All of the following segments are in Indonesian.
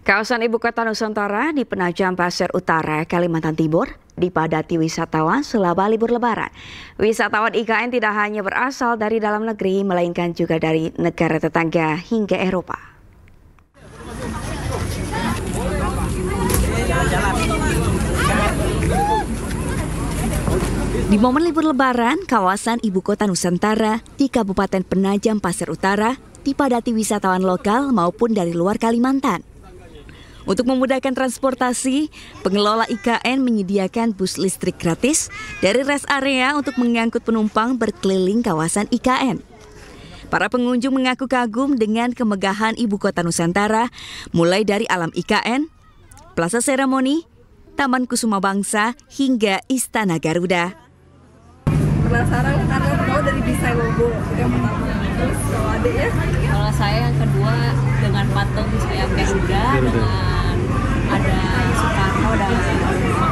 Kawasan Ibu Kota Nusantara di Penajam Pasir Utara, Kalimantan Timur dipadati wisatawan selama libur Lebaran. Wisatawan IKN tidak hanya berasal dari dalam negeri, melainkan juga dari negara tetangga hingga Eropa. Di momen libur Lebaran, kawasan Ibu Kota Nusantara di Kabupaten Penajam Pasir Utara dipadati wisatawan lokal maupun dari luar Kalimantan. Untuk memudahkan transportasi, pengelola IKN menyediakan bus listrik gratis dari rest area untuk mengangkut penumpang berkeliling kawasan IKN. Para pengunjung mengaku kagum dengan kemegahan Ibu Kota Nusantara, mulai dari alam IKN, Plaza Seremoni, Taman Kusuma Bangsa, hingga Istana Garuda. Penasaran karena tahu dari desain logo yang pertama. Terus kalau adiknya? Kalau saya yang kedua dengan patung sayap Garuda, dengan ada Soekarno dan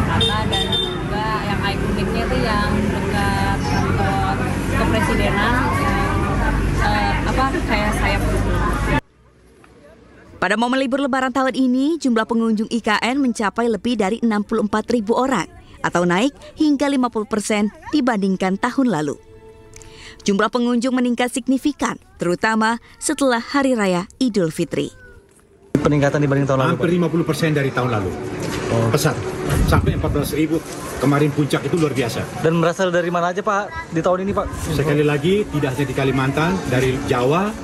Hatta, dan juga yang ikoniknya itu yang dekat kantor kepresidenan yang kayak sayap. Pada momen libur Lebaran tahun ini, jumlah pengunjung IKN mencapai lebih dari 64.000 orang atau naik hingga 50% dibandingkan tahun lalu. Jumlah pengunjung meningkat signifikan, terutama setelah Hari Raya Idul Fitri. Peningkatan dibanding tahun lalu? Hampir 50% dari tahun lalu. Pesat, sampai 14.000. Kemarin puncak itu luar biasa. Dan berasal dari mana aja Pak di tahun ini Pak? Sekali lagi, tidak hanya di Kalimantan, dari Jawa,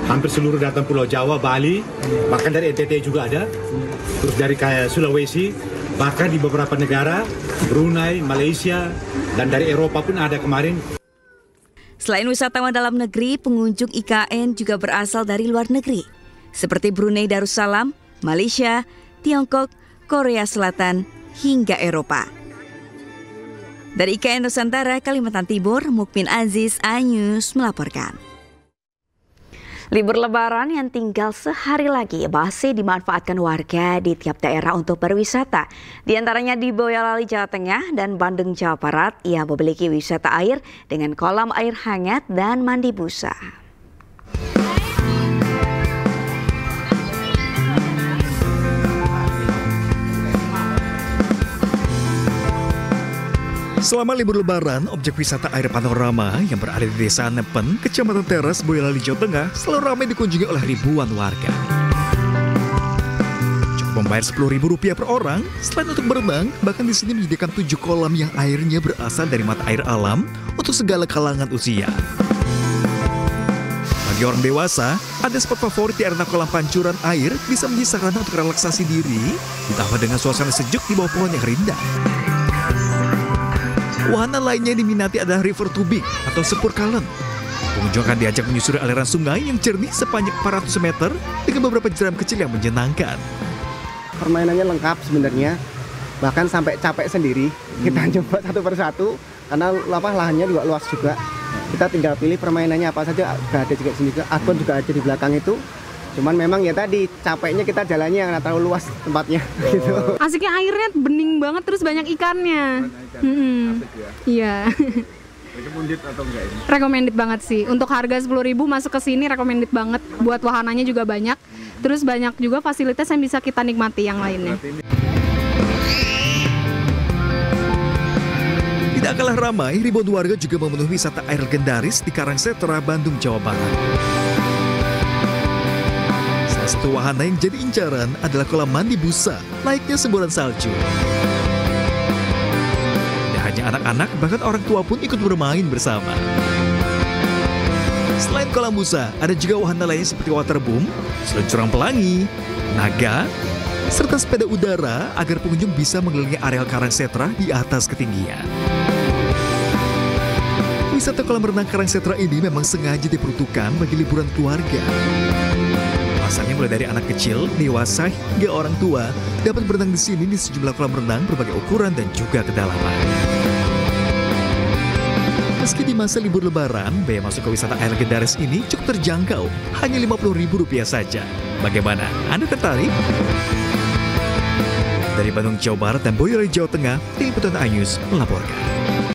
hampir seluruh datang Pulau Jawa, Bali, bahkan dari NTT juga ada. Terus dari kayak Sulawesi, bahkan di beberapa negara, Brunei, Malaysia, dan dari Eropa pun ada kemarin. Selain wisatawan dalam negeri, pengunjung IKN juga berasal dari luar negeri, seperti Brunei Darussalam, Malaysia, Tiongkok, Korea Selatan, hingga Eropa. Dari IKN Nusantara, Kalimantan Timur, Mukmin Aziz, iNews melaporkan. Libur Lebaran yang tinggal sehari lagi masih dimanfaatkan warga di tiap daerah untuk berwisata. Di antaranya di Boyolali, Jawa Tengah dan Bandung, Jawa Barat yang memiliki wisata air dengan kolam air hangat dan mandi busa. Selama libur Lebaran, objek wisata air panorama yang berada di Desa Nepen, Kecamatan Teras, Boyolali, Jawa Tengah, selalu ramai dikunjungi oleh ribuan warga. Cukup membayar Rp10.000 per orang. Selain untuk berenang, bahkan di sini menyediakan 7 kolam yang airnya berasal dari mata air alam untuk segala kalangan usia. Bagi orang dewasa, ada spot favorit di arena kolam pancuran air bisa menjadi sarana untuk relaksasi diri, ditambah dengan suasana sejuk di bawah pohon yang rindang. Wahana lainnya yang diminati adalah river tubing atau sepur kalen. Pengunjung akan diajak menyusuri aliran sungai yang jernih sepanjang 400 meter dengan beberapa jeram kecil yang menyenangkan. Permainannya lengkap sebenarnya, bahkan sampai capek sendiri. Kita coba satu persatu karena lahannya juga luas juga. Kita tinggal pilih permainannya apa saja, ada juga sini juga. Akun juga ada di belakang itu. Cuman memang ya tadi capeknya kita jalannya yang terlalu luas tempatnya. Gitu. Asiknya airnya bening banget, terus banyak ikannya. Iya. Recommended atau enggak ini? Recommended banget sih. Untuk harga 10.000 masuk ke sini recommended banget. Buat wahananya juga banyak. Terus banyak juga fasilitas yang bisa kita nikmati yang lainnya. Tidak kalah ramai, ribuan warga juga memenuhi wisata air legendaris di Karangsetra, Bandung, Jawa Barat. Salah satu wahana yang jadi incaran adalah kolam mandi busa, layaknya semburan salju. Tidak hanya anak-anak, bahkan orang tua pun ikut bermain bersama. Selain kolam busa, ada juga wahana lain seperti waterboom, seluncuran pelangi, naga, serta sepeda udara agar pengunjung bisa mengelilingi areal Karangsetra di atas ketinggian. Wisata kolam renang Karangsetra ini memang sengaja diperuntukkan bagi liburan keluarga. Pasalnya mulai dari anak kecil, dewasa, hingga orang tua dapat berenang di sini di sejumlah kolam renang berbagai ukuran dan juga kedalaman. Meski di masa libur Lebaran, biaya masuk ke wisata air legendaris ini cukup terjangkau, hanya Rp50.000 saja. Bagaimana? Anda tertarik? Dari Bandung, Jawa Barat dan Boyolali, Jawa Tengah, Tim Liputan iNews melaporkan.